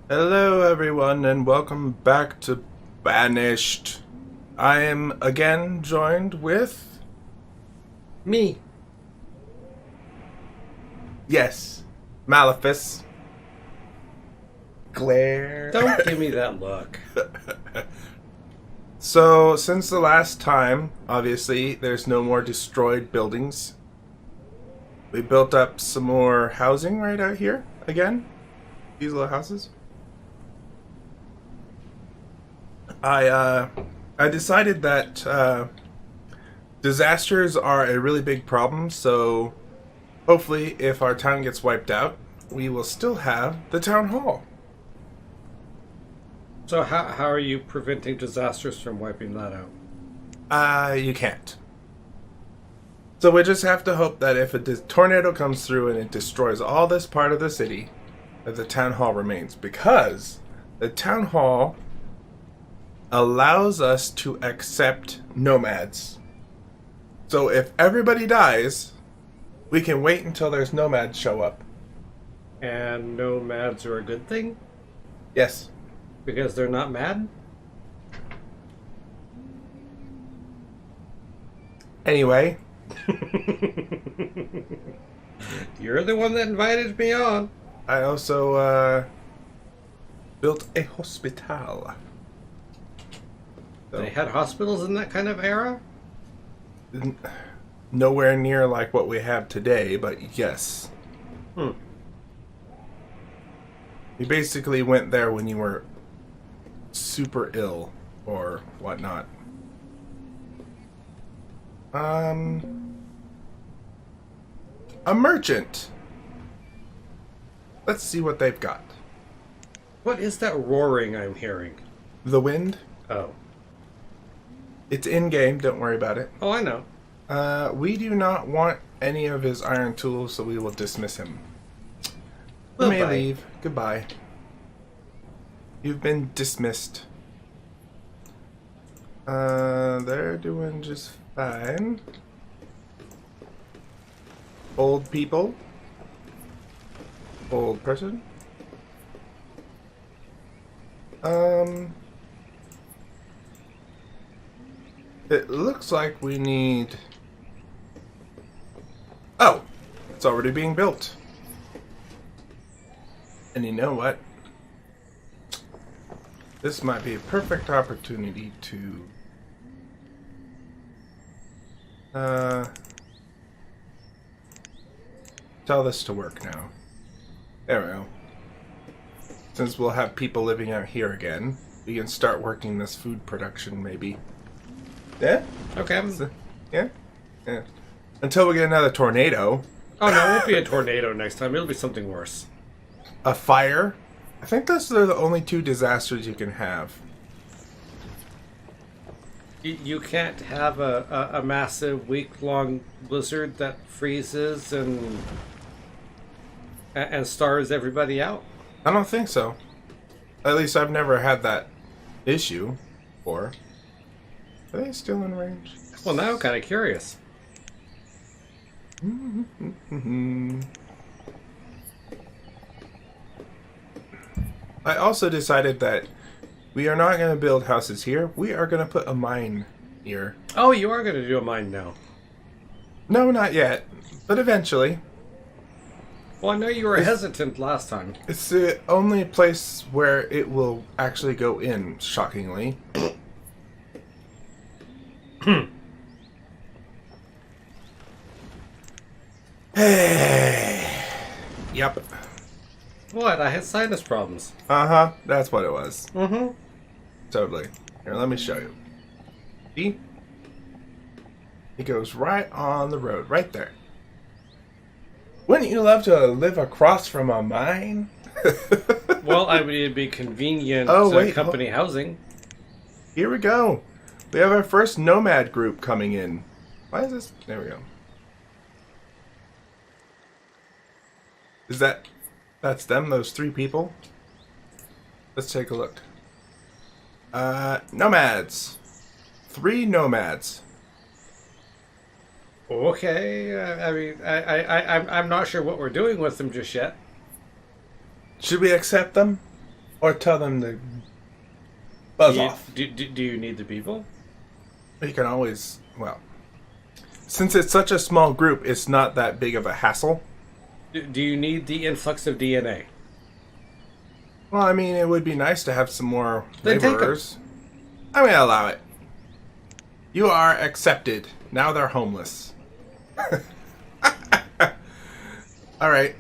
Hello, everyone, and welcome back to Banished. I am again joined with. Me. Yes, Malephus. Glare. Don't give me that look. So, since the last time, obviously, there's no more destroyed buildings. We built up some more housing right out here again. These little houses. I decided that disasters are a really big problem, so hopefully if our town gets wiped out, we will still have the town hall. So how are you preventing disasters from wiping that out? You can't. So we just have to hope that if a tornado comes through and it destroys all this part of the city, that the town hall remains. Because the town hall allows us to accept nomads. So if everybody dies, we can wait until there's nomads show up. And nomads are a good thing? Yes. Because they're not mad? Anyway. You're the one that invited me on. I also built a hospital. They had hospitals in that kind of era? Nowhere near like what we have today, but yes. You basically went there when you were super ill or whatnot. A merchant. Let's see what they've got. What is that roaring I'm hearing? The wind. Oh. It's in-game, don't worry about it. Oh, I know. We do not want any of his iron tools, so we will dismiss him. You Well, may bye. leave. Goodbye. You've been dismissed. They're doing just fine. Old people. Old person. It looks like we need... Oh! It's already being built. And you know what? This might be a perfect opportunity to... tell this to work now. There we go. Since we'll have people living out here again, we can start working this food production, maybe. Yeah? Okay. Yeah? Yeah. Until we get another tornado. Oh, no, it won't be a tornado next time. It'll be something worse. A fire. I think those are the only two disasters you can have. You can't have a massive week-long blizzard that freezes and stars everybody out. I don't think so. At least I've never had that issue before. Are they still in range? Well, now I'm kind of curious. I also decided that we are not going to build houses here. We are going to put a mine here. Oh, you are going to do a mine now. No, not yet. But eventually. Well, I know you were hesitant last time. It's the only place where it will actually go in, shockingly. Hey. Yep. What? I had sinus problems. Uh-huh. That's what it was. Mm-hmm. Totally. Here, let me show you. See? It goes right on the road, right there. Wouldn't you love to live across from a mine? Well, I mean, it'd be convenient company housing. Here we go. We have our first nomad group coming in. Why is this? There we go. Is that's them, those three people? Let's take a look. Nomads. 3 nomads. Okay, I mean, I'm not sure what we're doing with them just yet. Should we accept them? Or tell them to buzz off. Do you need the people? You can always, well, since it's such a small group, it's not that big of a hassle. Do you need the influx of DNA? Well, I mean, it would be nice to have some more Then take 'em. laborers. I'm gonna allow it. You are accepted. Now they're homeless. All right.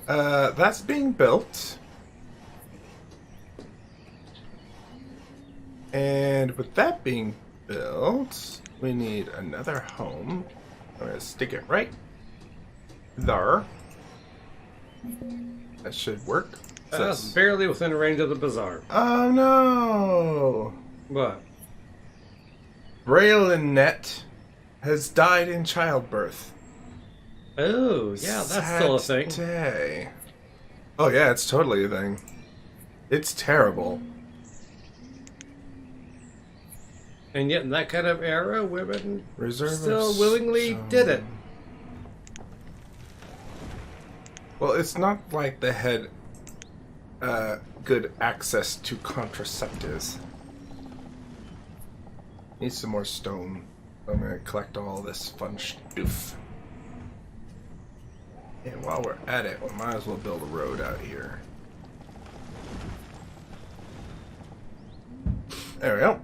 That's being built. And with that being built, we need another home. I'm gonna stick it right there. That should work. That's barely within range of the bazaar. Oh no! What? Braylonette has died in childbirth. Oh, yeah, that's still a thing. Day. Oh yeah, it's totally a thing. It's terrible. And yet in that kind of era, women Reserve still of willingly stone. did it. Well, it's not like they had good access to contraceptives. Need some more stone. I'm gonna collect all this fun stuff. And while we're at it, we might as well build a road out here. There we go.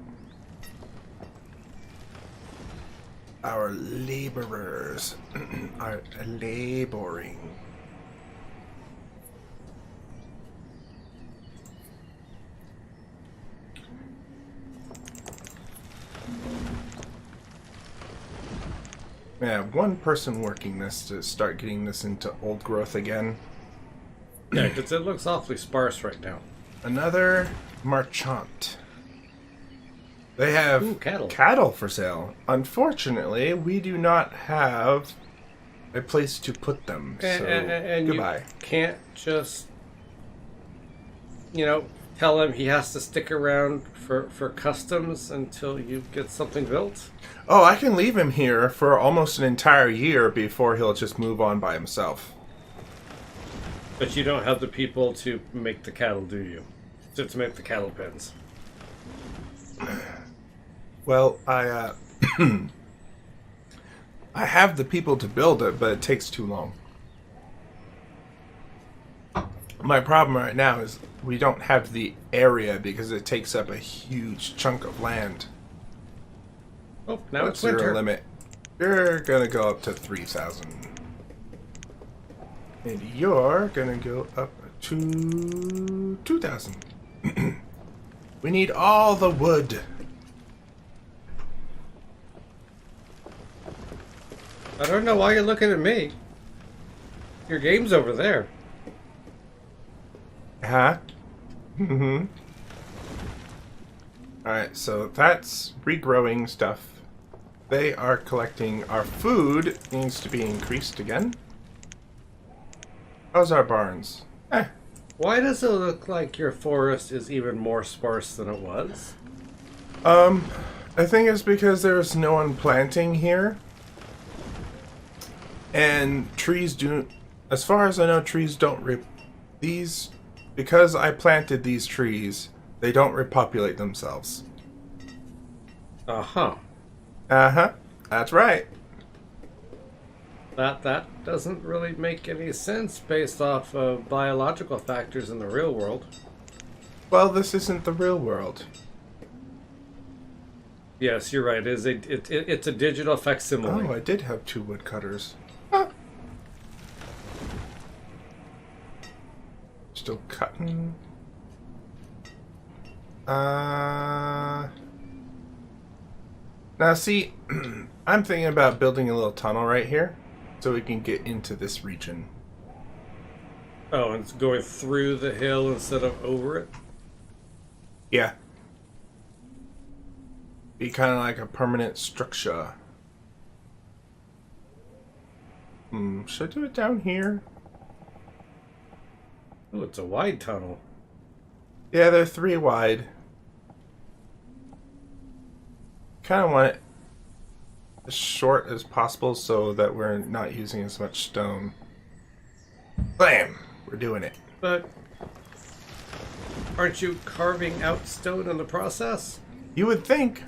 Our laborers are laboring. Yeah, one person working this to start getting this into old growth again. Yeah, because it looks awfully sparse right now. Another marchant. They have Ooh, cattle. cattle for sale. Unfortunately, we do not have a place to put them. So And goodbye. you can't just, tell him he has to stick around for customs until you get something built. Oh, I can leave him here for almost an entire year before he'll just move on by himself. But you don't have the people to make the cattle, do you? To make the cattle pens. Well, I I have the people to build it, but it takes too long. My problem right now is we don't have the area because it takes up a huge chunk of land. Oh, now What's it's winter. your limit? You're gonna go up to 3,000. And you're gonna go up to 2,000. We need all the wood. I don't know why you're looking at me. Your game's over there. Huh? Mm-hmm. Alright, so that's regrowing stuff. They are collecting our food. Needs to be increased again. How's our barns? Why does it look like your forest is even more sparse than it was? I think it's because there's no one planting here. And trees do, as far as I know, trees don't because I planted these trees, they don't repopulate themselves. Uh-huh. Uh-huh. That's right. That doesn't really make any sense based off of biological factors in the real world. Well, this isn't the real world. Yes, you're right. It's a digital facsimile. Oh, I did have 2 woodcutters. Still cutting. Now see, I'm thinking about building a little tunnel right here so we can get into this region. Oh, and it's going through the hill instead of over it? Yeah. Be kind of like a permanent structure. Should I do it down here? Oh, it's a wide tunnel. Yeah, they're 3 wide. Kind of want it as short as possible so that we're not using as much stone. Bam! We're doing it. But Aren't you carving out stone in the process? You would think.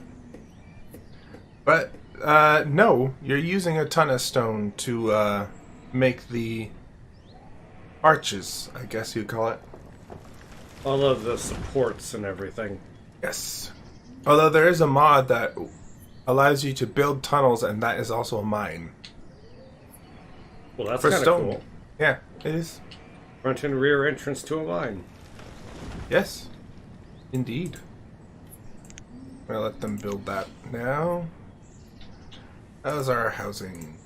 But, no. You're using a ton of stone to, make the arches, I guess you'd call it. All of the supports and everything. Yes. Although there is a mod that allows you to build tunnels, and that is also a mine. Well, that's For kind of stone. cool. Yeah, it is. Front and rear entrance to a mine. Yes. Indeed. I'm gonna let them build that now. How's our housing?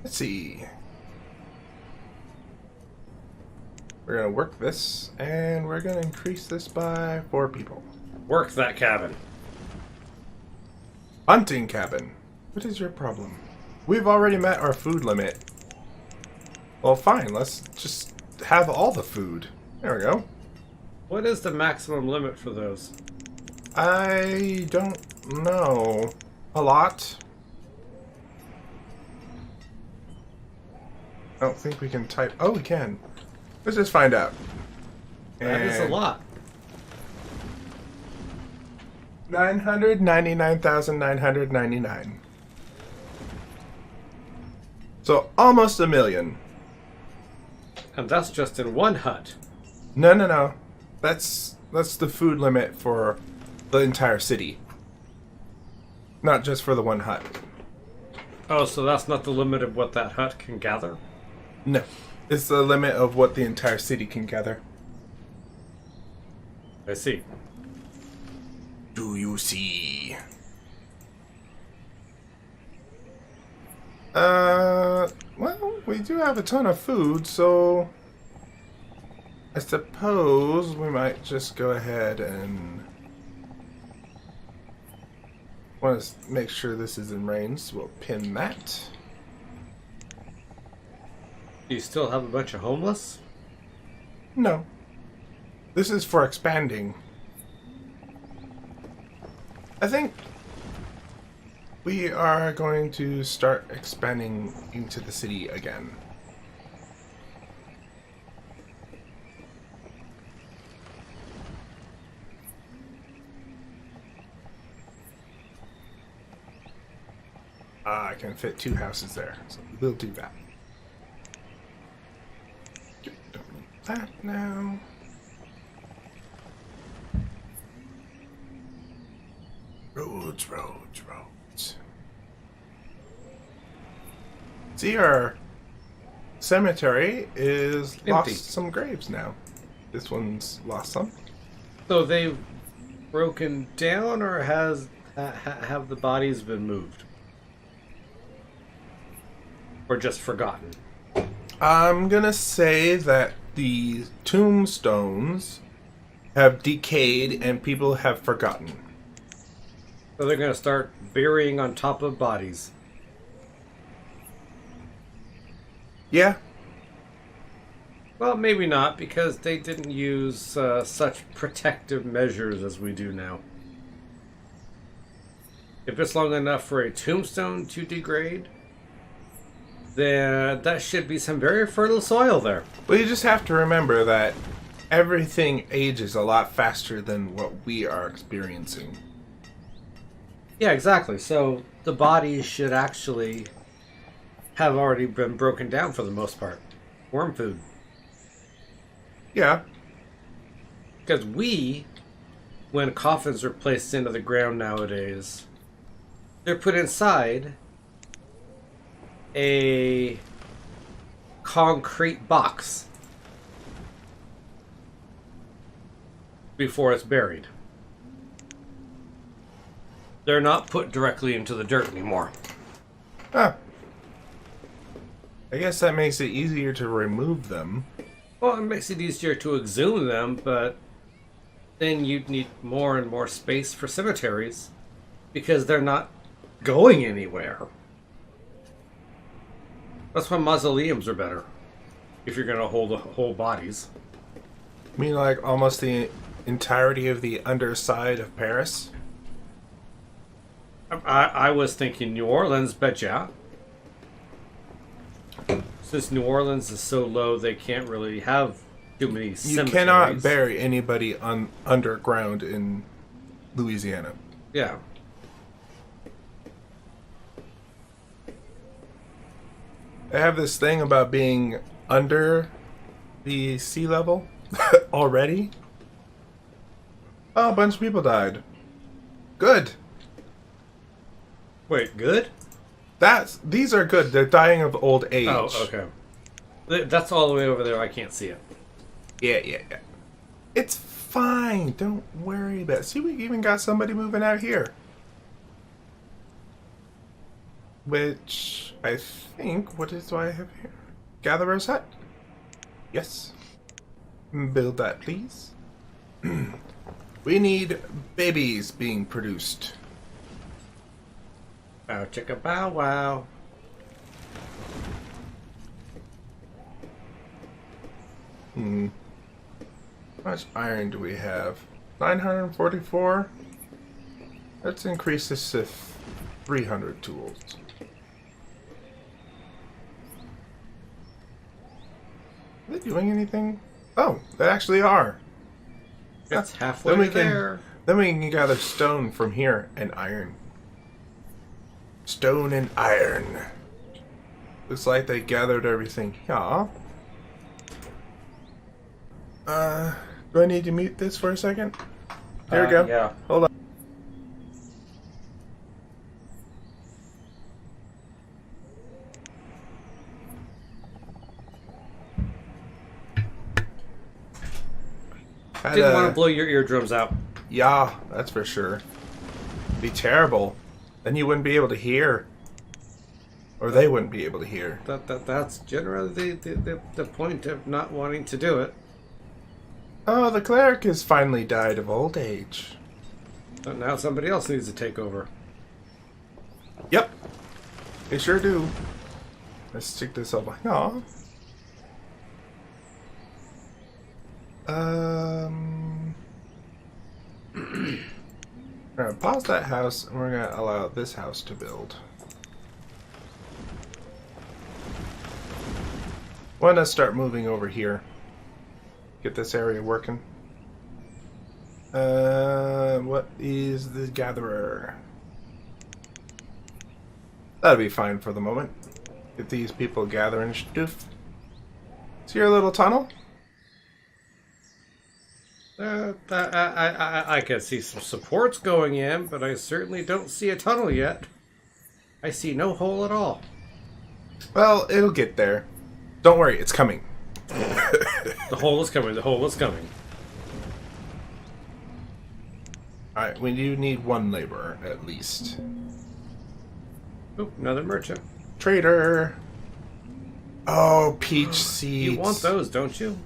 Let's see. We're gonna work this, and we're gonna increase this by 4 people. Work that cabin. Hunting cabin. What is your problem? We've already met our food limit. Well, fine. Let's just have all the food. There we go. What is the maximum limit for those? I don't know. A lot. I don't think we can type. Oh, we can. Let's just find out. That is a lot. 999,999. So almost a million. And that's just in one hut. No. That's the food limit for the entire city. Not just for the one hut. Oh, so that's not the limit of what that hut can gather? No. It's the limit of what the entire city can gather. I see. Do you see? Well, we do have a ton of food, so I suppose we might just go ahead and want to make sure this is in range, so we'll pin that. Do you still have a bunch of homeless? No. This is for expanding. I think we are going to start expanding into the city again. I can fit 2 houses there, so we'll do that. Don't need that now. Roads. See, our cemetery is Empty. lost some graves now. This one's lost some. So they've broken down, or have the bodies been moved? Or just forgotten? I'm gonna say that the tombstones have decayed and people have forgotten. So they're going to start burying on top of bodies. Yeah. Well, maybe not, because they didn't use such protective measures as we do now. If it's long enough for a tombstone to degrade, then that should be some very fertile soil there. Well, you just have to remember that everything ages a lot faster than what we are experiencing. Yeah, exactly. So the bodies should actually have already been broken down for the most part. Worm food. Yeah. Because when coffins are placed into the ground nowadays, they're put inside a concrete box before it's buried. They're not put directly into the dirt anymore. Huh. I guess that makes it easier to remove them. Well, it makes it easier to exhume them, but then you'd need more and more space for cemeteries because they're not going anywhere. That's why mausoleums are better if you're going to hold whole bodies. I mean, like almost the entirety of the underside of Paris? I was thinking New Orleans, but yeah. Since New Orleans is so low, they can't really have too many You cemeteries. cannot bury anybody underground in Louisiana. Yeah. They have this thing about being under the sea level already. Oh, a bunch of people died. Good. Wait, good? These are good. They're dying of old age. Oh, okay. That's all the way over there. I can't see it. Yeah. It's fine. Don't worry about it. See, we even got somebody moving out here. Which I think, what do I have here? Gatherer's hut? Yes. Build that, please. We need babies being produced. Bow chicka bow wow. How much iron do we have? 944? Let's increase this to 300 tools. Are they doing anything? Oh, they actually are. It's halfway Then we there. Then we can gather stone from here and iron. Stone and iron. Looks like they gathered everything. Yeah. Do I need to mute this for a second? Here we go. Yeah. Hold on. Didn't want to blow your eardrums out. Yeah, that's for sure. Be terrible. Then you wouldn't be able to hear. Or they wouldn't be able to hear. That's generally the point of not wanting to do it. Oh, the cleric has finally died of old age. But now somebody else needs to take over. Yep. They sure do. Let's stick this up. Aw. We're gonna pause that house and we're gonna allow this house to build. Wanna start moving over here. Get this area working. What is the gatherer? That'll be fine for the moment. Get these people gathering stuff. See your little tunnel? I can see some supports going in, but I certainly don't see a tunnel yet. I see no hole at all. Well, it'll get there. Don't worry, it's coming. The hole is coming. The hole is coming. Alright, we do need one laborer, at least. Oop, another merchant. Trader! Oh, peach seeds. You want those, don't you?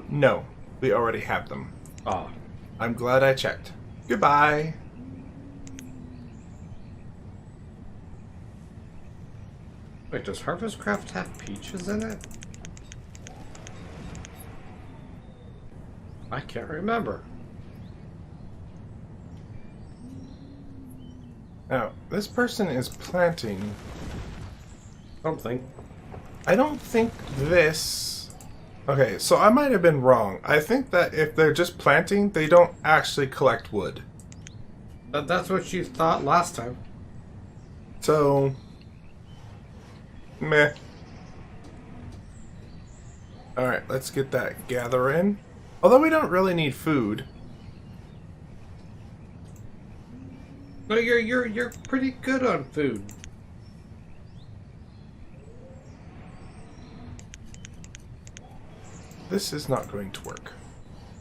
No, we already have them. Ah. I'm glad I checked. Goodbye. Wait, does Harvest Craft have peaches in it? I can't remember. Now, this person is planting. Something. I don't think this... Okay, so I might have been wrong. I think that if they're just planting, they don't actually collect wood. That's what you thought last time. So... Meh. Alright, let's get that gather in. Although we don't really need food. No, you're pretty good on food. This is not going to work.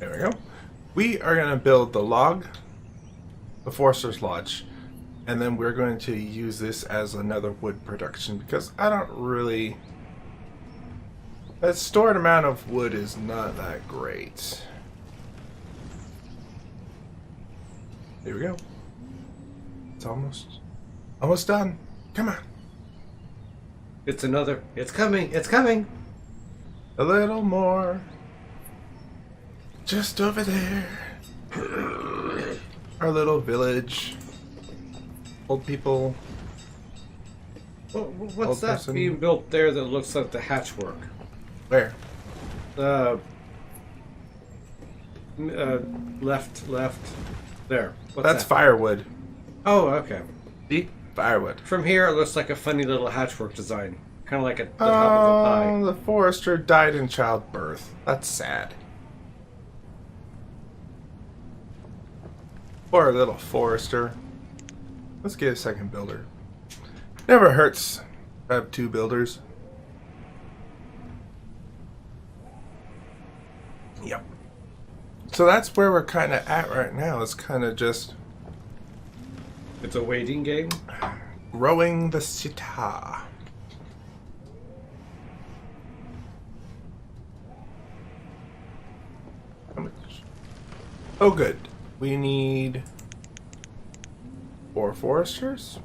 There we go. We are going to build the log, the Forester's Lodge, and then we're going to use this as another wood production because I don't really... That stored amount of wood is not that great. There we go. It's almost done. Come on. It's another. It's coming. It's coming. A little more. Just over there. Our little village. Old people. What's Old that person. being built there that looks like the hatchwork? Where? Uh, left. There. What's That's that? firewood. Oh, okay. See? Firewood. From here, it looks like a funny little hatchwork design. Kind of like the top of a pie. Oh, the forester died in childbirth. That's sad. Poor little forester. Let's get a second builder. Never hurts to have two builders. Yep. So that's where we're kind of at right now. It's kind of just It's a waiting game. growing the city. How much? Oh, good. We need 4 foresters.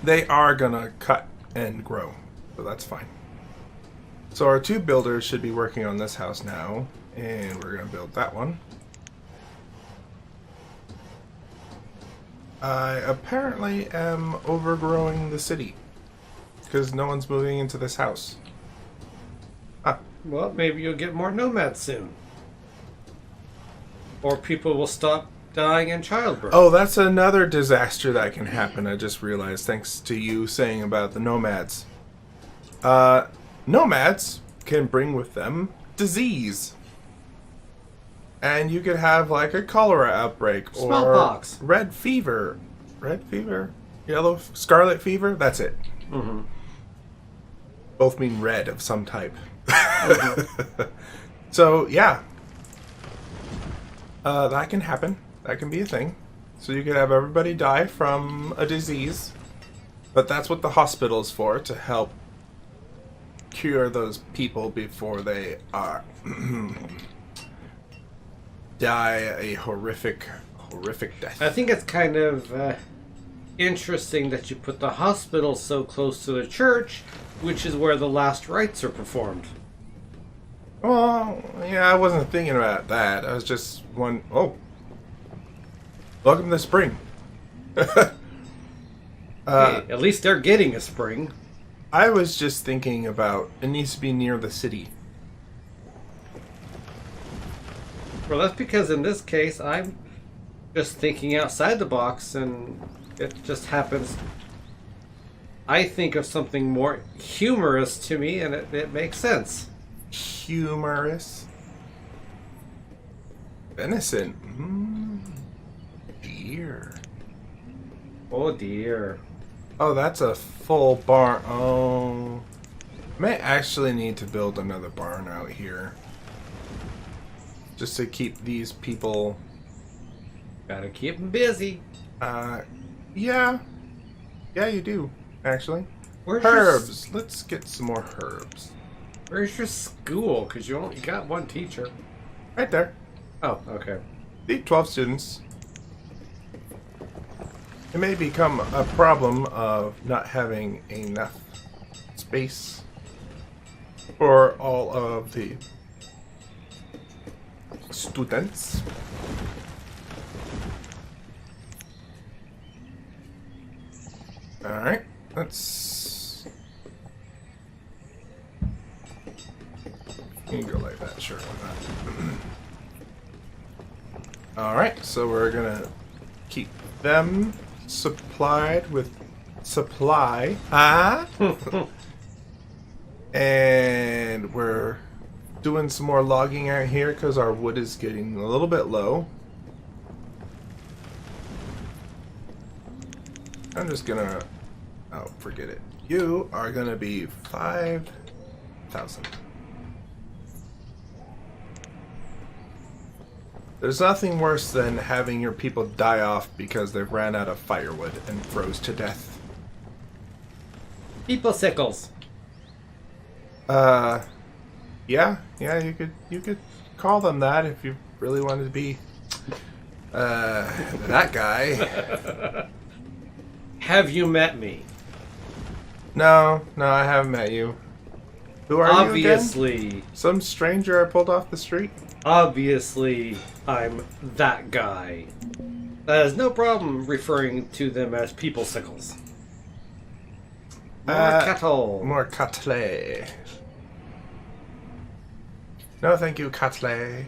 They are gonna cut and grow, so that's fine. So our 2 builders should be working on this house now, and we're gonna build that one. I apparently am overgrowing the city because no one's moving into this house. Ah, Well, maybe you'll get more nomads soon. Or people will stop dying in childbirth. oh, that's another disaster that can happen. I just realized, thanks to you saying about the nomads. Nomads can bring with them disease. And you could have like a cholera outbreak or Smallpox. red fever. Red fever? Yellow, scarlet fever? That's it. Mm-hmm. Both mean red of some type. So, yeah. That can happen. That can be a thing. So you could have everybody die from a disease. But that's what the hospital's for, to help cure those people before they are die a horrific death. I think it's kind of interesting that you put the hospital so close to the church, which is where the last rites are performed. Well, yeah, I wasn't thinking about that. I was just one. Oh, welcome to spring. Hey, at least they're getting a spring. I was just thinking about it needs to be near the city. Well, that's because in this case, I'm just thinking outside the box, and it just happens. I think of something more humorous to me, and it makes sense. Humorous. Venison. Deer. Oh dear. Oh, that's a full barn. Oh. May actually need to build another barn out here. Just to keep these people. Gotta keep them busy. Yeah. Yeah, you do, actually. Where's Herbs. Let's get some more herbs. Where's your school? Because you only got one teacher. Right there. Oh, okay. The 12 students. It may become a problem of not having enough space for all of the students. Alright, let's... You can go like that, sure, why not? Alright, so we're gonna keep them supplied with supply. And we're doing some more logging out here because our wood is getting a little bit low. I'm just gonna... Oh, forget it. You are gonna be 5,000. There's nothing worse than having your people die off because they've ran out of firewood and froze to death. People sickles. Yeah, you could call them that if you really wanted to be that guy. Have you met me? No, I haven't met you. Who are you again? Obviously. Some stranger I pulled off the street? Obviously, I'm that guy. That is no problem referring to them as people sickles. More cattle. More cattle. No, thank you, cattle.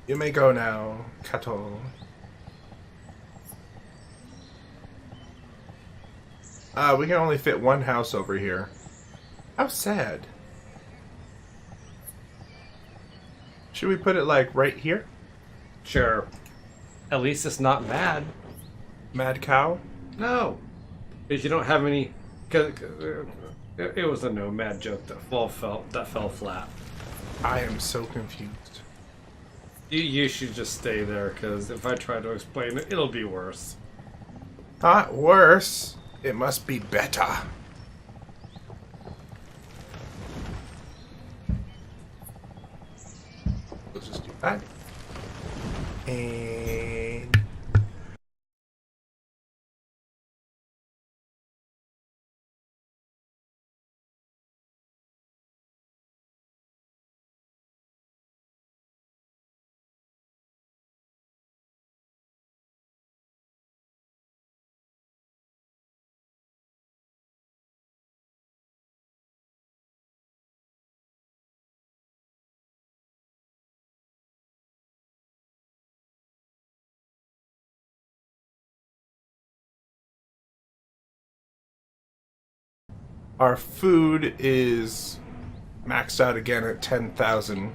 You may go now, cattle. We can only fit one house over here. How sad. Should we put it like right here? Sure. At least it's not mad. Mad cow? No. Because you don't have any... Cause, it was a no mad joke that fell flat. I am so confused. You should just stay there, because if I try to explain it, it'll be worse. Not worse. It must be better. We'll just do that. And... Our food is maxed out again at 10,000.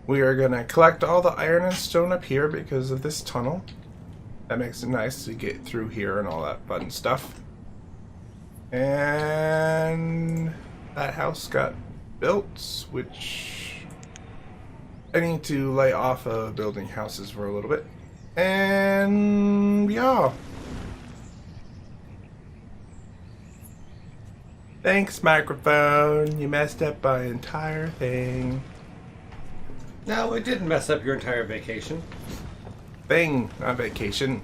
We are going to collect all the iron and stone up here because of this tunnel. That makes it nice to get through here and all that fun stuff. And that house got built, which I need to lay off of building houses for a little bit. And yeah. Thanks, microphone. You messed up my entire thing. No, it didn't mess up your entire vacation. Thing, not vacation.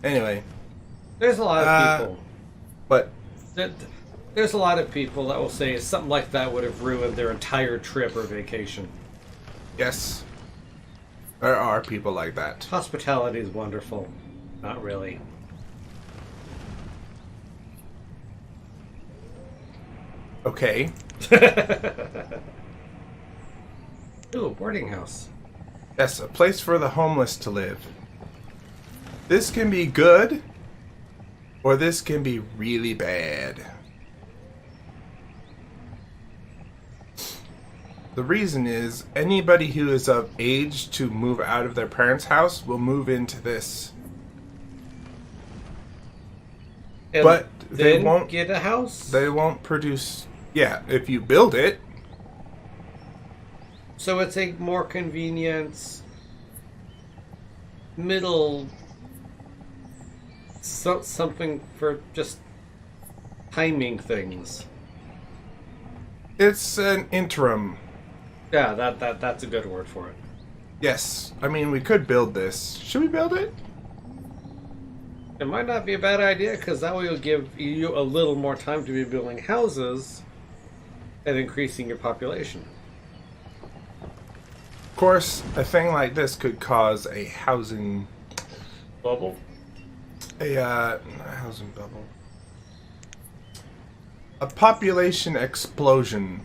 Anyway. There's a lot of people. But There's a lot of people that will say something like that would have ruined their entire trip or vacation. yes, there are people like that. Hospitality is wonderful. Not really. Okay. Ooh, a boarding house. Yes, a place for the homeless to live. This can be good, or this can be really bad. The reason is, anybody who is of age to move out of their parents' house will move into this. And But they then won't get a house. They won't produce... Yeah, if you build it. So it's a more convenience, middle, something for just timing things. It's an interim. Yeah, that's a good word for it. Yes, I mean, we could build this. Should we build it? It might not be a bad idea, because that way will give you a little more time to be building houses and increasing your population. Of course, a thing like this could cause a housing... Bubble? A housing bubble. A population explosion.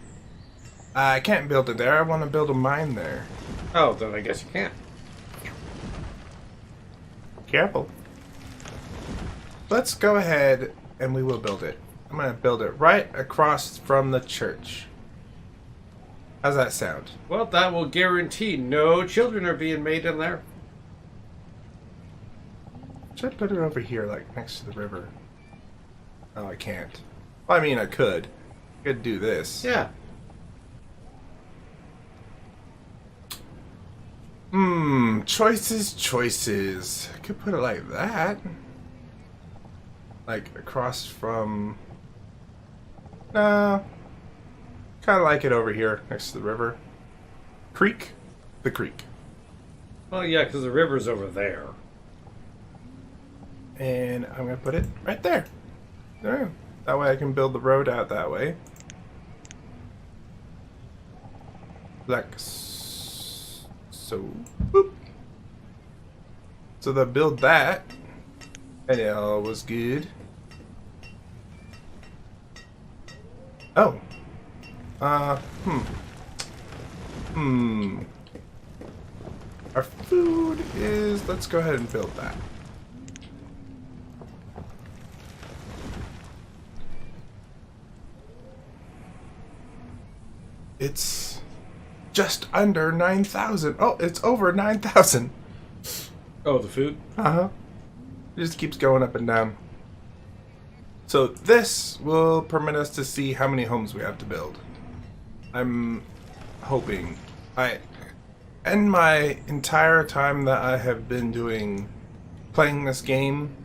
I can't build it there. I want to build a mine there. Oh, then I guess you can't. Careful. Let's go ahead and we will build it. I'm going to build it right across from the church. How's that sound? Well, that will guarantee no children are being made in there. Should I put it over here, like next to the river? Oh, I can't. Well, I mean, I could. I could do this. Yeah. Choices, choices. I could put it like that. Like across from... No. Kind of like it over here, next to the river. Creek? The creek. Well, yeah, because the river's over there. And I'm going to put it right there. There. That way I can build the road out that way. Like so. Boop. So they'll build that. And it all was good. Oh. Uh, hmm. Hmm. Our food is... Let's go ahead and build that. It's just under 9,000. Oh, it's over 9,000. Oh, the food? Uh-huh. It just keeps going up and down. So this will permit us to see how many homes we have to build. I'm hoping. In my entire time that I have been playing this game,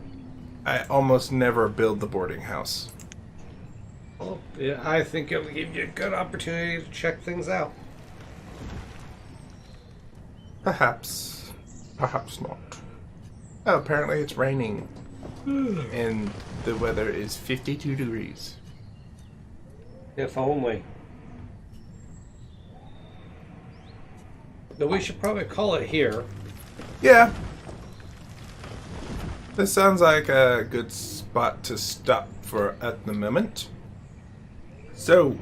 I almost never build the boarding house. Well, yeah, I think it will give you a good opportunity to check things out. Perhaps. Perhaps not. Oh, apparently it's raining. And the weather is 52 degrees. If only. But we should probably call it here. Yeah. This sounds like a good spot to stop for at the moment. So,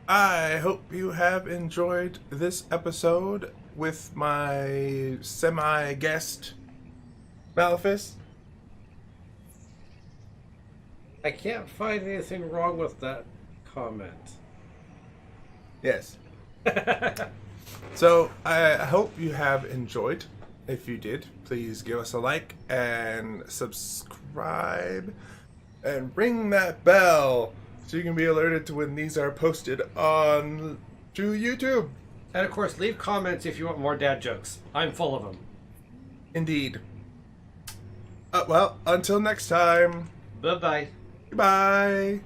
I hope you have enjoyed this episode with my semi-guest, Malephus. I can't find anything wrong with that comment. Yes. So, I hope you have enjoyed. If you did, please give us a like and subscribe and ring that bell so you can be alerted to when these are posted on to YouTube. And of course, leave comments if you want more dad jokes. I'm full of them. Indeed. Well, until next time. Bye-bye. Goodbye.